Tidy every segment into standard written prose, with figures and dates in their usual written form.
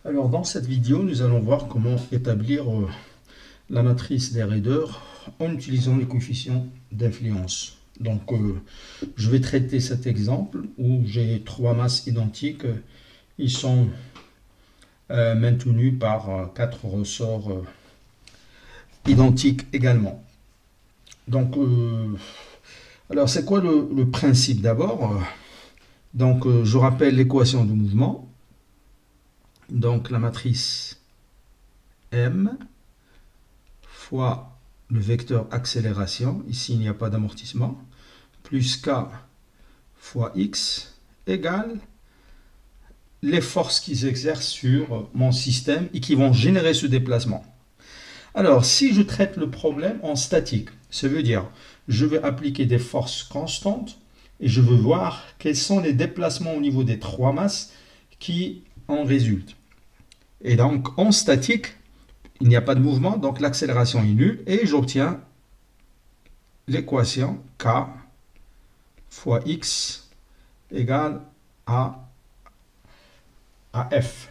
Alors dans cette vidéo, nous allons voir comment établir la matrice des raideurs en utilisant les coefficients d'influence. Donc je vais traiter cet exemple où j'ai trois masses identiques. Ils sont maintenus par quatre ressorts identiques également. Donc alors c'est quoi le principe d'abord? Donc je rappelle l'équation de mouvement. Donc la matrice M fois le vecteur accélération, ici il n'y a pas d'amortissement, plus K fois X égale les forces qui s'exercent sur mon système et qui vont générer ce déplacement. Alors, si je traite le problème en statique, ça veut dire je vais appliquer des forces constantes et je veux voir quels sont les déplacements au niveau des trois masses qui en résultent. Et donc, en statique, il n'y a pas de mouvement, donc l'accélération est nulle et j'obtiens l'équation K fois X égale à F.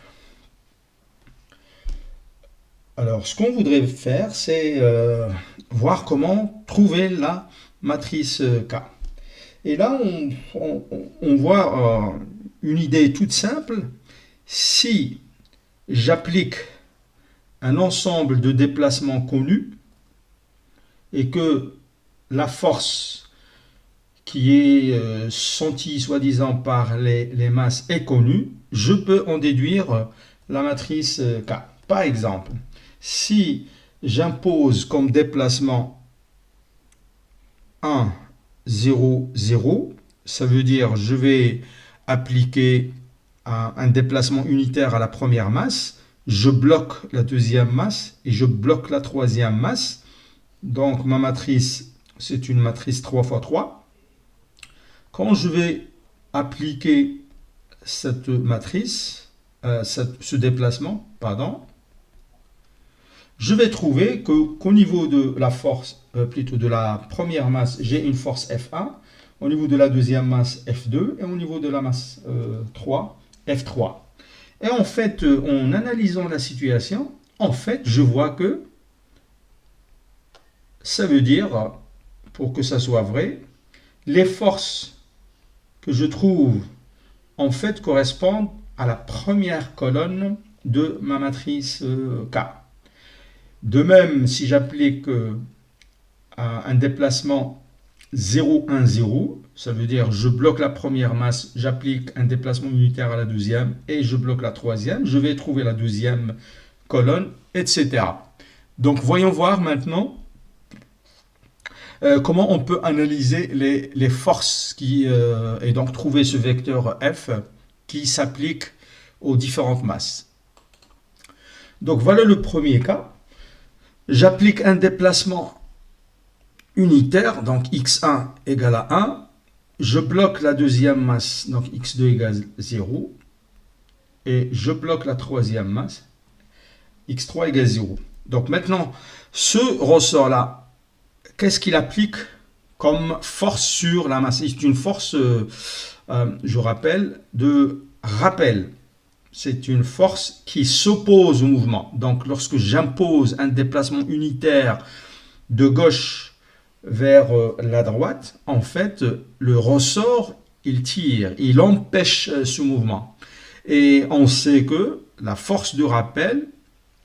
Alors, ce qu'on voudrait faire, c'est voir comment trouver la matrice K. Et là, on voit une idée toute simple. Si j'applique un ensemble de déplacements connus et que la force qui est sentie soi-disant par les masses est connue, je peux en déduire la matrice K. Par exemple, si j'impose comme déplacement 1, 0, 0, ça veut dire je vais appliquer un déplacement unitaire à la première masse, je bloque la deuxième masse et je bloque la troisième masse. Donc ma matrice, c'est une matrice 3 x 3. Quand je vais appliquer cette matrice, ce déplacement, pardon, je vais trouver qu'au niveau de la force, plutôt de la première masse, j'ai une force F1, au niveau de la deuxième masse F2 et au niveau de la masse 3, F3. Et en fait, en analysant la situation, en fait, je vois que ça veut dire, pour que ça soit vrai, les forces que je trouve en fait correspondent à la première colonne de ma matrice K. De même, si j'applique un déplacement 0, 1, 0, ça veut dire je bloque la première masse, j'applique un déplacement unitaire à la deuxième et je bloque la troisième, je vais trouver la deuxième colonne, etc. Donc voyons voir maintenant comment on peut analyser les forces et donc trouver ce vecteur F qui s'applique aux différentes masses. Donc voilà le premier cas. J'applique un déplacement unitaire, donc x1 égale à 1. Je bloque la deuxième masse, donc x2 égale 0. Et je bloque la troisième masse, x3 égale 0. Donc maintenant, ce ressort-là, qu'est-ce qu'il applique comme force sur la masse? C'est une force, je rappelle, de rappel. C'est une force qui s'oppose au mouvement. Donc lorsque j'impose un déplacement unitaire de gauche vers la droite, en fait, le ressort, il tire, il empêche ce mouvement. Et on sait que la force de rappel,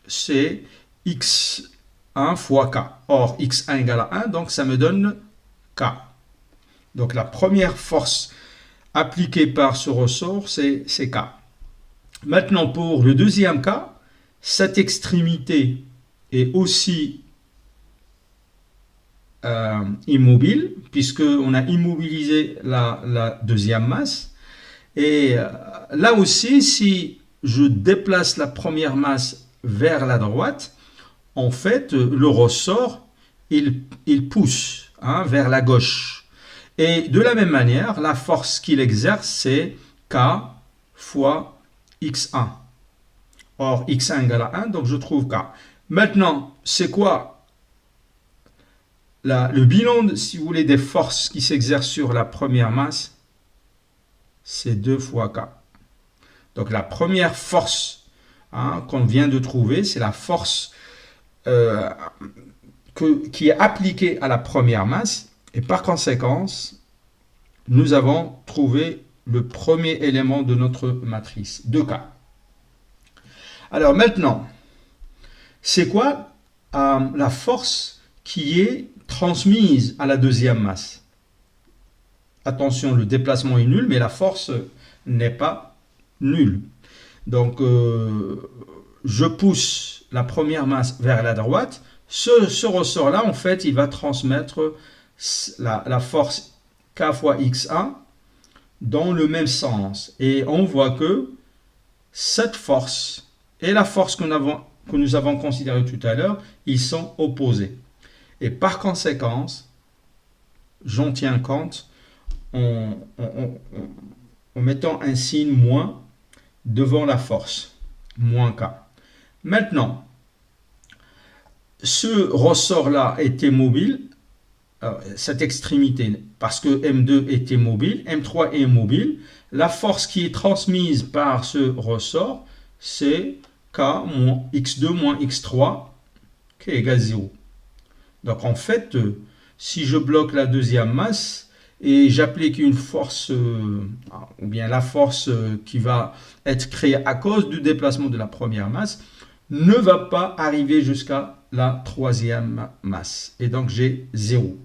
c'est x1 fois k. Or, x1 égale à 1, donc ça me donne k. Donc la première force appliquée par ce ressort, c'est k. Maintenant, pour le deuxième cas, cette extrémité est aussi immobile, puisqu'on a immobilisé la deuxième masse. Et là aussi, si je déplace la première masse vers la droite, en fait, le ressort, il pousse vers la gauche. Et de la même manière, la force qu'il exerce, c'est K fois x1. Or, x1 égale à 1, donc je trouve K. Maintenant, c'est quoi le bilan, si vous voulez, des forces qui s'exercent sur la première masse? C'est 2 fois K. Donc la première force qu'on vient de trouver, c'est la force qui est appliquée à la première masse. Et par conséquent, nous avons trouvé le premier élément de notre matrice, 2K. Alors maintenant, c'est quoi la force qui est transmise à la deuxième masse? Attention, le déplacement est nul, mais la force n'est pas nulle. Donc, je pousse la première masse vers la droite. Ce ressort-là, en fait, il va transmettre la force K fois X1 dans le même sens. Et on voit que cette force et la force que nous avons considérée tout à l'heure, ils sont opposés. Et par conséquent, j'en tiens compte en mettant un signe moins devant la force, moins K. Maintenant, ce ressort-là était mobile, cette extrémité, parce que M2 était mobile, M3 est mobile. La force qui est transmise par ce ressort, c'est K moins X2 moins X3 qui est égal à 0. Donc en fait, si je bloque la deuxième masse et j'applique une force, ou bien la force qui va être créée à cause du déplacement de la première masse, ne va pas arriver jusqu'à la troisième masse. Et donc j'ai 0.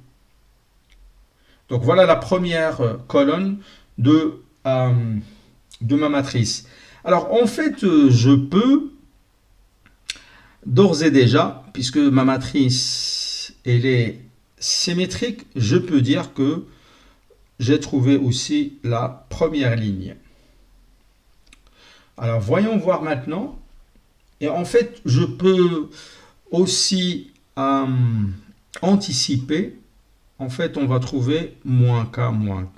Donc voilà la première colonne de ma matrice. Alors en fait, je peux d'ores et déjà, puisque ma matrice elle est symétrique, je peux dire que j'ai trouvé aussi la première ligne. Alors voyons voir maintenant. Et en fait, je peux aussi anticiper. En fait, on va trouver moins K moins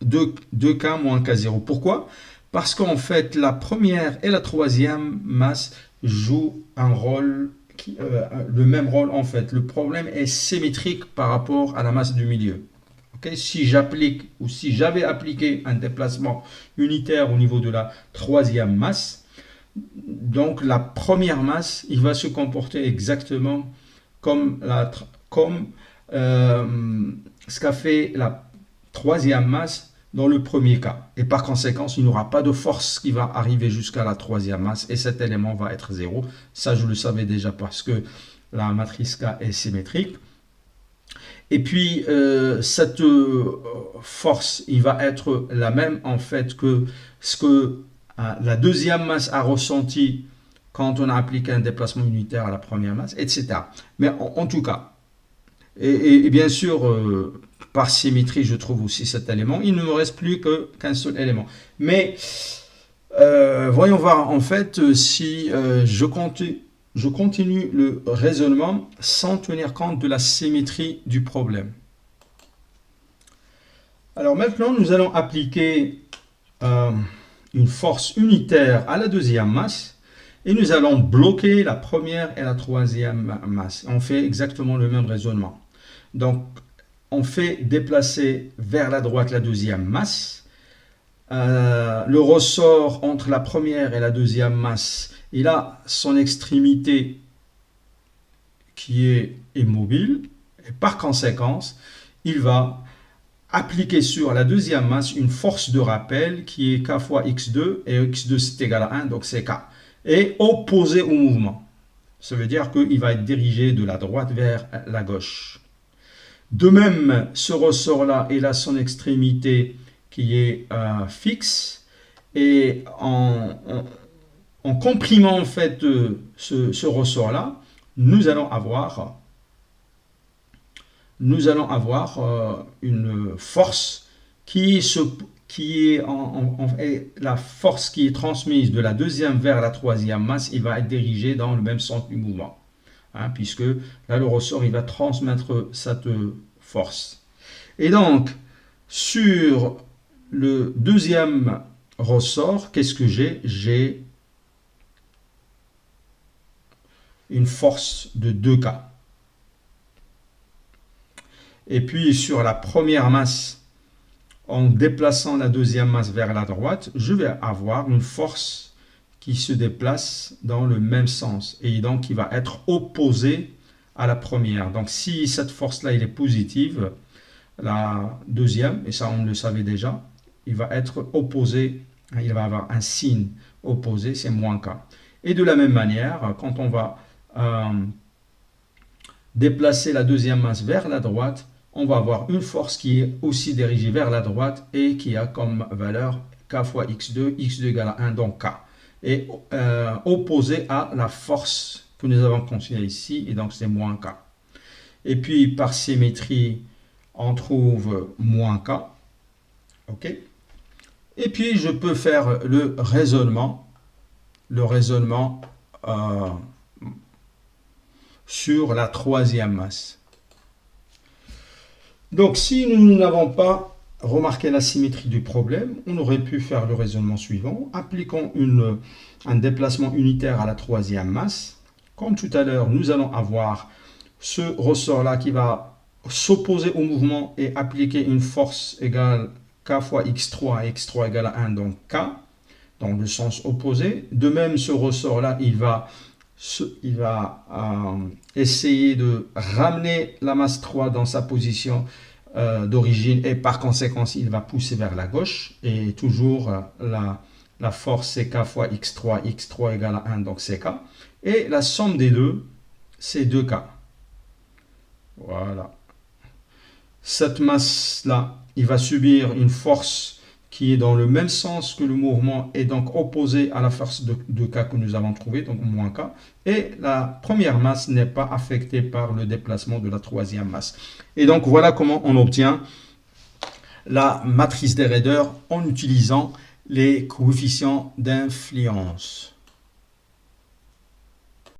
2K moins K0. Pourquoi? Parce qu'en fait, la première et la troisième masse jouent un rôle, le même rôle en fait. Le problème est symétrique par rapport à la masse du milieu. Okay? Si j'applique ou si j'avais appliqué un déplacement unitaire au niveau de la troisième masse, donc la première masse, il va se comporter exactement comme ce qu'a fait la troisième masse dans le premier cas. Et par conséquent, il n'y aura pas de force qui va arriver jusqu'à la troisième masse et cet élément va être 0. Ça, je le savais déjà parce que la matrice K est symétrique. Et puis, cette force, il va être la même en fait que ce que la deuxième masse a ressenti quand on a appliqué un déplacement unitaire à la première masse, etc. Mais en tout cas, et bien sûr, par symétrie, je trouve aussi cet élément. Il ne me reste plus qu'un seul élément. Mais voyons voir en fait si je continue le raisonnement sans tenir compte de la symétrie du problème. Alors maintenant, nous allons appliquer une force unitaire à la deuxième masse et nous allons bloquer la première et la troisième masse. On fait exactement le même raisonnement. Donc, on fait déplacer vers la droite la deuxième masse. Le ressort entre la première et la deuxième masse, il a son extrémité qui est immobile. Et par conséquent, il va appliquer sur la deuxième masse une force de rappel qui est K fois X2, et X2 c'est égal à 1, donc c'est K, et opposé au mouvement. Ça veut dire qu'il va être dirigé de la droite vers la gauche. De même, ce ressort-là, il a son extrémité qui est fixe, et en comprimant en fait ce ressort-là, nous allons avoir une force qui est la force qui est transmise de la deuxième vers la troisième masse, il va être dirigé dans le même sens du mouvement. Puisque là, le ressort, il va transmettre cette force. Et donc, sur le deuxième ressort, qu'est-ce que j'ai? J'ai une force de 2K. Et puis sur la première masse, en déplaçant la deuxième masse vers la droite, je vais avoir une force qui se déplace dans le même sens et donc qui va être opposé à la première. Donc si cette force-là est positive, la deuxième, et ça on le savait déjà, il va être opposé, il va avoir un signe opposé, c'est moins K. Et de la même manière, quand on va déplacer la deuxième masse vers la droite, on va avoir une force qui est aussi dirigée vers la droite et qui a comme valeur K fois x2 égale à 1, donc K. Et opposé à la force que nous avons considérée ici, et donc c'est moins K. Et puis par symétrie, on trouve moins K. OK? Et puis je peux faire le raisonnement sur la troisième masse. Donc si nous n'avons pas remarqué la symétrie du problème, on aurait pu faire le raisonnement suivant. Appliquons un déplacement unitaire à la troisième masse. Comme tout à l'heure, nous allons avoir ce ressort-là qui va s'opposer au mouvement et appliquer une force égale K fois x3, x3 égale à 1, donc K, dans le sens opposé. De même, ce ressort-là, il va essayer de ramener la masse 3 dans sa position d'origine et par conséquent, il va pousser vers la gauche. Et toujours, la force, c'est K fois x3, x3 égale à 1, donc c'est K. Et la somme des deux, c'est 2K. Voilà. Cette masse-là, il va subir une force qui est dans le même sens que le mouvement et donc opposée à la force de K que nous avons trouvée, donc moins K. Et la première masse n'est pas affectée par le déplacement de la troisième masse. Et donc voilà comment on obtient la matrice des raideurs en utilisant les coefficients d'influence.